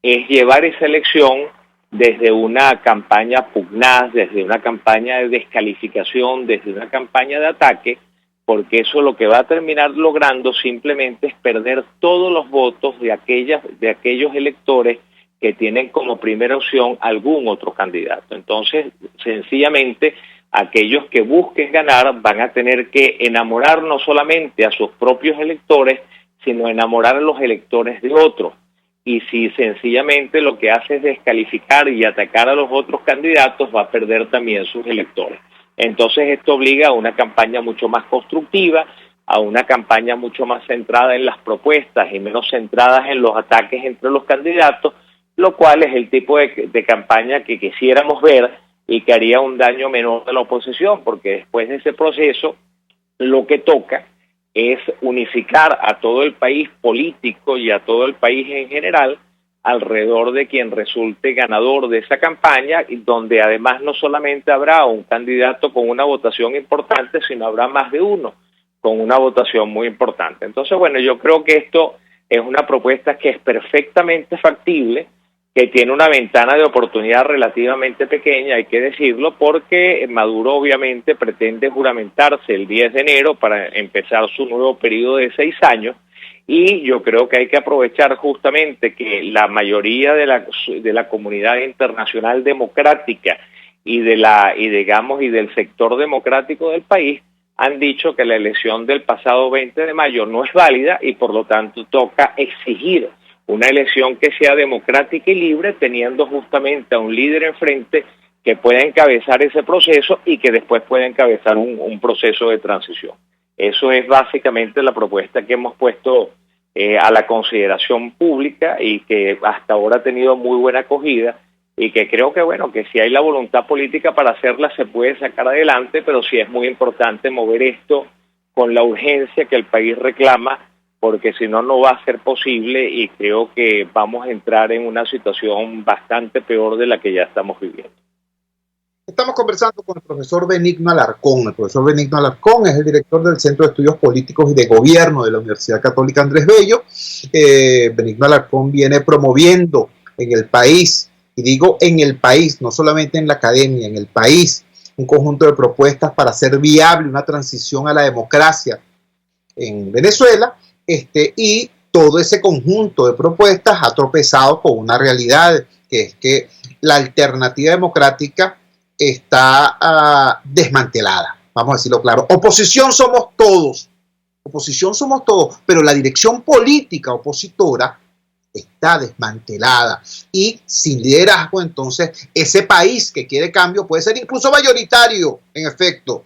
es llevar esa elección desde una campaña pugnaz, desde una campaña de descalificación, desde una campaña de ataque, porque eso lo que va a terminar logrando simplemente es perder todos los votos de aquellos electores que tienen como primera opción algún otro candidato. Entonces, sencillamente, aquellos que busquen ganar van a tener que enamorar no solamente a sus propios electores, sino enamorar a los electores de otros. Y si sencillamente lo que hace es descalificar y atacar a los otros candidatos, va a perder también sus electores. Entonces esto obliga a una campaña mucho más constructiva, a una campaña mucho más centrada en las propuestas y menos centradas en los ataques entre los candidatos, lo cual es el tipo de campaña que quisiéramos ver y que haría un daño menor a la oposición, porque después de ese proceso lo que toca es unificar a todo el país político y a todo el país en general alrededor de quien resulte ganador de esa campaña, y donde además no solamente habrá un candidato con una votación importante, sino habrá más de uno con una votación muy importante. Entonces, bueno, yo creo que esto es una propuesta que es perfectamente factible, que tiene una ventana de oportunidad relativamente pequeña, hay que decirlo, porque Maduro obviamente pretende juramentarse el 10 de enero para empezar su nuevo periodo de 6 años, y yo creo que hay que aprovechar justamente que la mayoría de la comunidad internacional democrática y del sector democrático del país han dicho que la elección del pasado 20 de mayo no es válida y por lo tanto toca exigir una elección que sea democrática y libre, teniendo justamente a un líder enfrente que pueda encabezar ese proceso y que después pueda encabezar un proceso de transición. Eso es básicamente la propuesta que hemos puesto a la consideración pública y que hasta ahora ha tenido muy buena acogida, y que creo que, bueno, que si hay la voluntad política para hacerla se puede sacar adelante, pero sí es muy importante mover esto con la urgencia que el país reclama, porque si no, no va a ser posible y creo que vamos a entrar en una situación bastante peor de la que ya estamos viviendo. Estamos conversando con el profesor Benigno Alarcón. El profesor Benigno Alarcón es el director del Centro de Estudios Políticos y de Gobierno de la Universidad Católica Andrés Bello. Benigno Alarcón viene promoviendo en el país, y digo en el país, no solamente en la academia, en el país, un conjunto de propuestas para hacer viable una transición a la democracia en Venezuela, y todo ese conjunto de propuestas ha tropezado con una realidad, que es que la alternativa democrática está desmantelada, vamos a decirlo claro. Oposición somos todos, pero la dirección política opositora está desmantelada y sin liderazgo. Entonces ese país que quiere cambio puede ser incluso mayoritario, en efecto,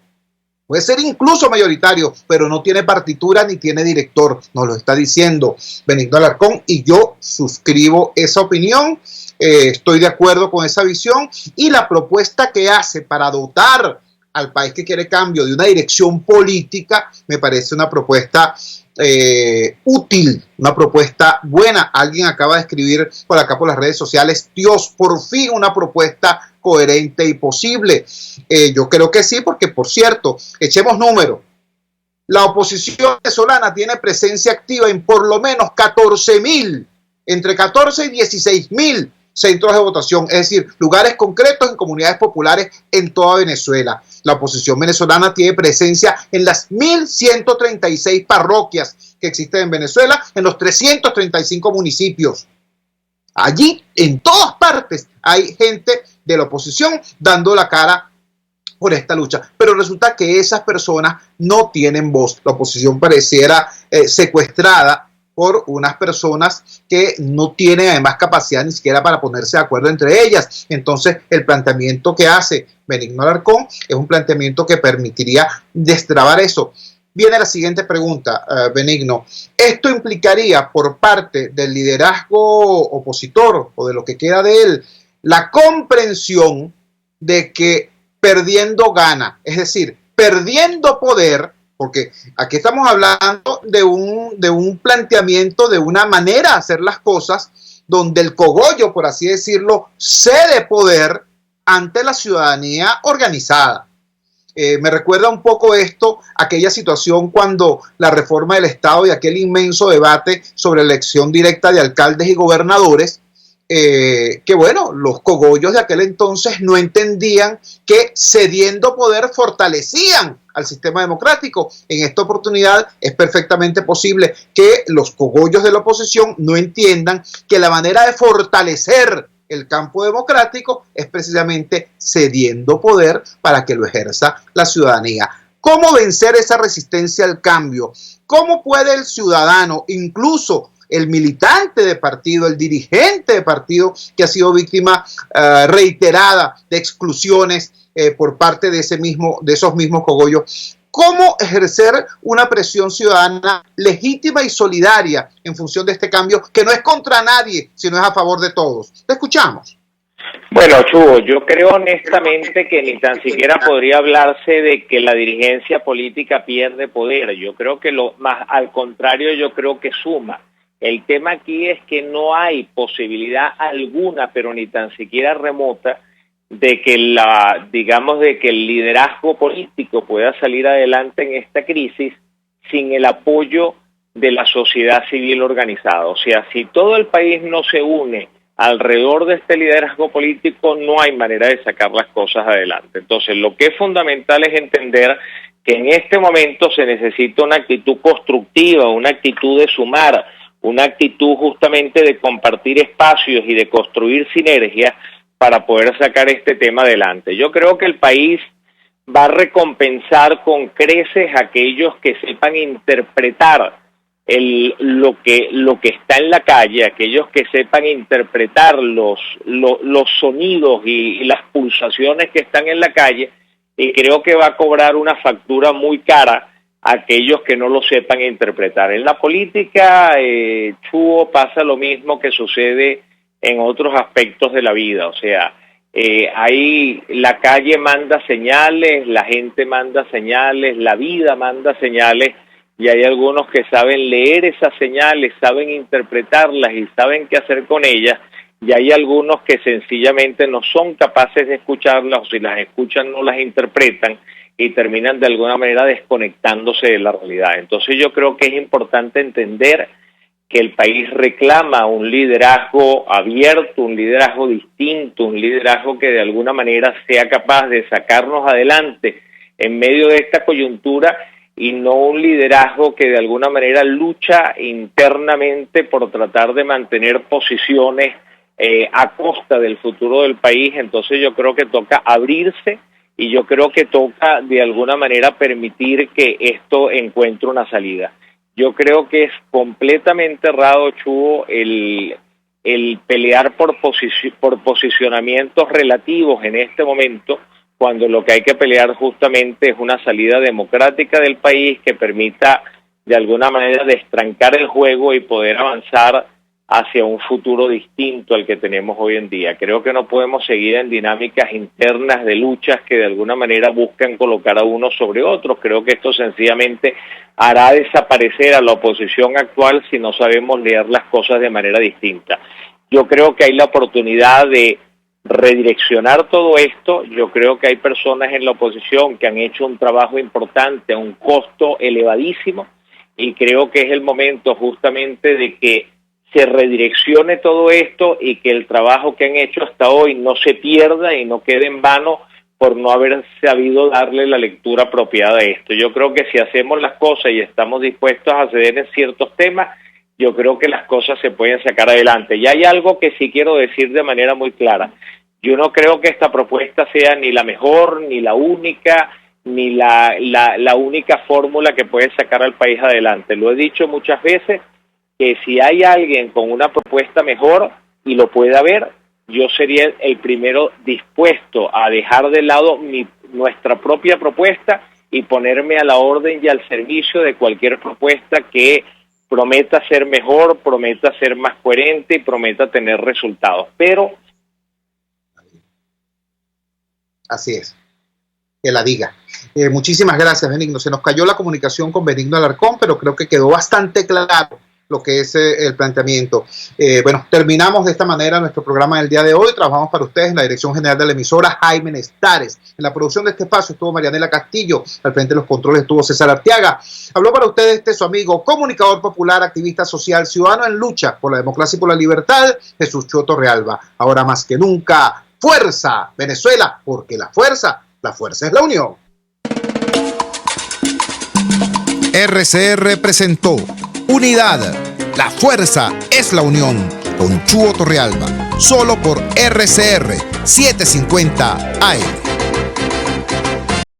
puede ser incluso mayoritario, pero no tiene partitura ni tiene director, nos lo está diciendo Benigno Alarcón, y yo suscribo esa opinión. Estoy de acuerdo con esa visión, y la propuesta que hace para dotar al país que quiere cambio de una dirección política me parece una propuesta útil, una propuesta buena. Alguien acaba de escribir por acá por las redes sociales: Dios, por fin una propuesta coherente y posible. Yo creo que sí, porque por cierto, echemos números. La oposición venezolana tiene presencia activa en por lo menos 14.000, entre 14 y 16.000 centros de votación, es decir, lugares concretos en comunidades populares en toda Venezuela. La oposición venezolana tiene presencia en las 1.136 parroquias que existen en Venezuela, en los 335 municipios. Allí, en todas partes, hay gente de la oposición dando la cara por esta lucha, pero resulta que esas personas no tienen voz. La oposición pareciera secuestrada por unas personas que no tienen además capacidad ni siquiera para ponerse de acuerdo entre ellas. Entonces el planteamiento que hace Benigno Alarcón es un planteamiento que permitiría destrabar eso. Viene la siguiente pregunta, Benigno. ¿Esto implicaría por parte del liderazgo opositor o de lo que queda de él la comprensión de que perdiendo gana, es decir, perdiendo poder? Porque aquí estamos hablando de un planteamiento, de una manera de hacer las cosas, donde el cogollo, por así decirlo, cede poder ante la ciudadanía organizada. Me recuerda un poco esto, aquella situación cuando la reforma del Estado y aquel inmenso debate sobre elección directa de alcaldes y gobernadores, que bueno, los cogollos de aquel entonces no entendían que cediendo poder fortalecían al sistema democrático. En esta oportunidad es perfectamente posible que los cogollos de la oposición no entiendan que la manera de fortalecer el campo democrático es precisamente cediendo poder para que lo ejerza la ciudadanía. ¿Cómo vencer esa resistencia al cambio? ¿Cómo puede el ciudadano, incluso el militante de partido, el dirigente de partido que ha sido víctima reiterada de exclusiones por parte de esos mismos cogollos, cómo ejercer una presión ciudadana legítima y solidaria en función de este cambio, que no es contra nadie, sino es a favor de todos? Te escuchamos. Bueno, Chugo, yo creo honestamente que ni tan siquiera podría hablarse de que la dirigencia política pierde poder. Yo creo que al contrario, yo creo que suma. El tema aquí es que no hay posibilidad alguna, pero ni tan siquiera remota, de que el liderazgo político pueda salir adelante en esta crisis sin el apoyo de la sociedad civil organizada. O sea, si todo el país no se une alrededor de este liderazgo político, no hay manera de sacar las cosas adelante. Entonces, lo que es fundamental es entender que en este momento se necesita una actitud constructiva, una actitud de sumar, una actitud justamente de compartir espacios y de construir sinergias para poder sacar este tema adelante. Yo creo que el país va a recompensar con creces a aquellos que sepan interpretar lo que está en la calle, aquellos que sepan interpretar los sonidos y las pulsaciones que están en la calle, y creo que va a cobrar una factura muy cara a aquellos que no lo sepan interpretar. En la política, Chuo, pasa lo mismo que sucede en otros aspectos de la vida. O sea, ahí la calle manda señales, la gente manda señales, la vida manda señales, y hay algunos que saben leer esas señales, saben interpretarlas y saben qué hacer con ellas, y hay algunos que sencillamente no son capaces de escucharlas, o si las escuchan no las interpretan y terminan de alguna manera desconectándose de la realidad. Entonces yo creo que es importante entender que el país reclama un liderazgo abierto, un liderazgo distinto, un liderazgo que de alguna manera sea capaz de sacarnos adelante en medio de esta coyuntura y no un liderazgo que de alguna manera lucha internamente por tratar de mantener posiciones a costa del futuro del país. Entonces yo creo que toca abrirse y yo creo que toca de alguna manera permitir que esto encuentre una salida. Yo creo que es completamente errado, Chugo, el pelear por posicionamientos relativos en este momento, cuando lo que hay que pelear justamente es una salida democrática del país que permita de alguna manera destrancar el juego y poder avanzar hacia un futuro distinto al que tenemos hoy en día. Creo que no podemos seguir en dinámicas internas de luchas que de alguna manera buscan colocar a unos sobre otros. Creo que esto sencillamente hará desaparecer a la oposición actual si no sabemos leer las cosas de manera distinta. Yo creo que hay la oportunidad de redireccionar todo esto. Yo creo que hay personas en la oposición que han hecho un trabajo importante a un costo elevadísimo y creo que es el momento justamente de que se redireccione todo esto y que el trabajo que han hecho hasta hoy no se pierda y no quede en vano por no haber sabido darle la lectura apropiada a esto. Yo creo que si hacemos las cosas y estamos dispuestos a ceder en ciertos temas, yo creo que las cosas se pueden sacar adelante. Y hay algo que sí quiero decir de manera muy clara. Yo no creo que esta propuesta sea ni la mejor, ni la única, ni la única fórmula que puede sacar al país adelante. Lo he dicho muchas veces, que si hay alguien con una propuesta mejor y lo pueda ver, yo sería el primero dispuesto a dejar de lado nuestra propia propuesta y ponerme a la orden y al servicio de cualquier propuesta que prometa ser mejor, prometa ser más coherente y prometa tener resultados. Pero así es, que la diga. Muchísimas gracias, Benigno. Se nos cayó la comunicación con Benigno Alarcón, pero creo que quedó bastante claro lo que es el planteamiento. Bueno, terminamos de esta manera nuestro programa del día de hoy. Trabajamos para ustedes en la dirección general de la emisora, Jaime Nestares. En la producción de este espacio estuvo Marianela Castillo. Al frente de los controles estuvo César Arteaga. Habló para ustedes su amigo, comunicador popular, activista social, ciudadano en lucha por la democracia y por la libertad, Jesús Chua Torrealba. Ahora más que nunca, fuerza, Venezuela, porque la fuerza es la unión. RCR presentó Unidad, la fuerza es la unión, con Chuo Torrealba, solo por RCR 750 AM.